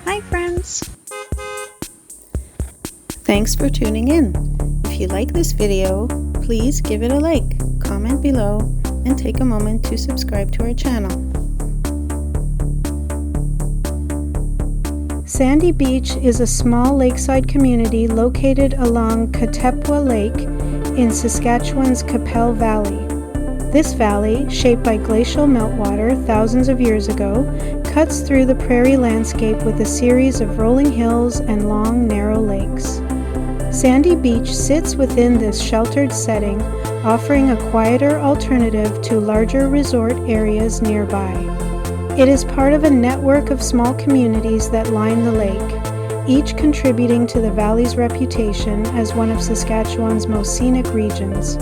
Hi friends! Thanks for tuning in. If you like this video, please give it a like, comment below, and take a moment to subscribe to our channel. Sandy Beach is a small lakeside community located along Qu'Appelle Lake in Saskatchewan's Qu'Appelle Valley. This valley, shaped by glacial meltwater thousands of years ago, cuts through the prairie landscape with a series of rolling hills and long, narrow lakes. Sandy Beach sits within this sheltered setting, offering a quieter alternative to larger resort areas nearby. It is part of a network of small communities that line the lake, each contributing to the valley's reputation as one of Saskatchewan's most scenic regions.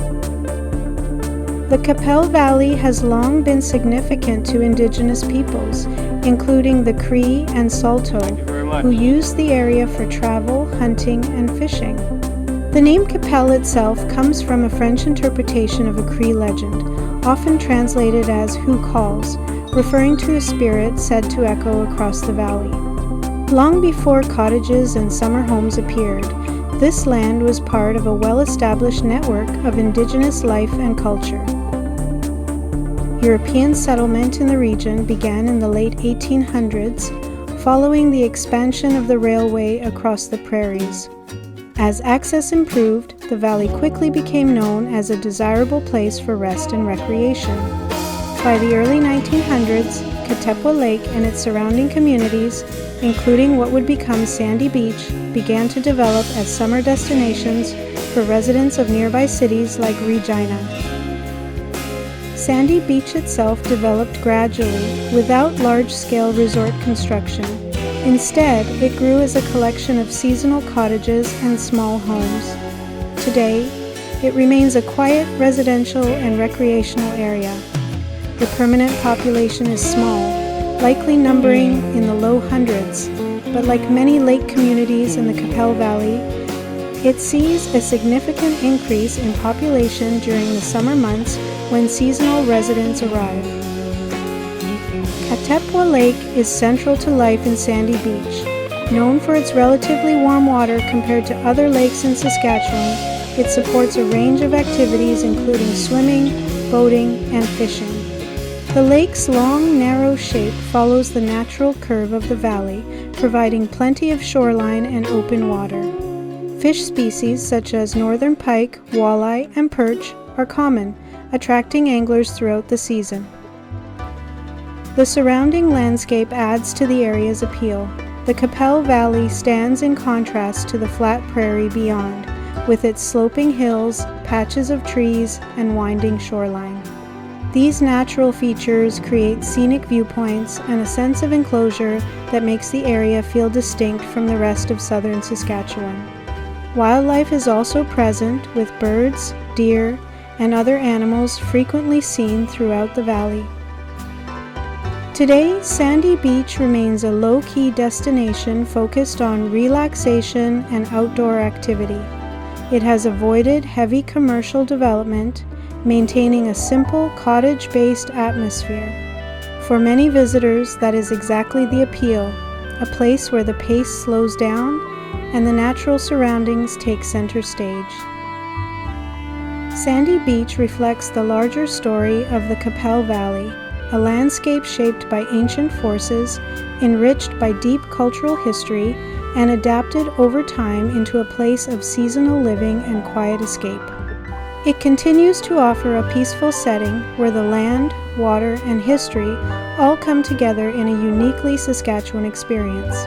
The Qu'Appelle Valley has long been significant to Indigenous peoples, including the Cree and Saulteaux, who used the area for travel, hunting, and fishing. The name Qu'Appelle itself comes from a French interpretation of a Cree legend, often translated as "who calls," referring to a spirit said to echo across the valley. Long before cottages and summer homes appeared, this land was part of a well-established network of Indigenous life and culture. European settlement in the region began in the late 1800s, following the expansion of the railway across the prairies. As access improved, the valley quickly became known as a desirable place for rest and recreation. By the early 1900s, Qu'Appelle Lake and its surrounding communities, including what would become Sandy Beach, began to develop as summer destinations for residents of nearby cities like Regina. Sandy Beach itself developed gradually, without large-scale resort construction. Instead, it grew as a collection of seasonal cottages and small homes. Today, it remains a quiet residential and recreational area. The permanent population is small, likely numbering in the low hundreds, but like many lake communities in the Qu'Appelle Valley, it sees a significant increase in population during the summer months when seasonal residents arrive. Qu'Appelle Lake is central to life in Sandy Beach. Known for its relatively warm water compared to other lakes in Saskatchewan, it supports a range of activities including swimming, boating, and fishing. The lake's long, narrow shape follows the natural curve of the valley, providing plenty of shoreline and open water. Fish species such as northern pike, walleye, and perch are common, attracting anglers throughout the season. The surrounding landscape adds to the area's appeal. The Qu'Appelle Valley stands in contrast to the flat prairie beyond, with its sloping hills, patches of trees, and winding shoreline. These natural features create scenic viewpoints and a sense of enclosure that makes the area feel distinct from the rest of southern Saskatchewan. Wildlife is also present, with birds, deer, and other animals frequently seen throughout the valley. Today, Sandy Beach remains a low-key destination focused on relaxation and outdoor activity. It has avoided heavy commercial development, maintaining a simple cottage-based atmosphere. For many visitors, that is exactly the appeal, a place where the pace slows down and the natural surroundings take center stage. Sandy Beach reflects the larger story of the Qu'Appelle Valley, a landscape shaped by ancient forces, enriched by deep cultural history, and adapted over time into a place of seasonal living and quiet escape. It continues to offer a peaceful setting where the land, water, and history all come together in a uniquely Saskatchewan experience.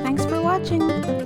Thanks for watching.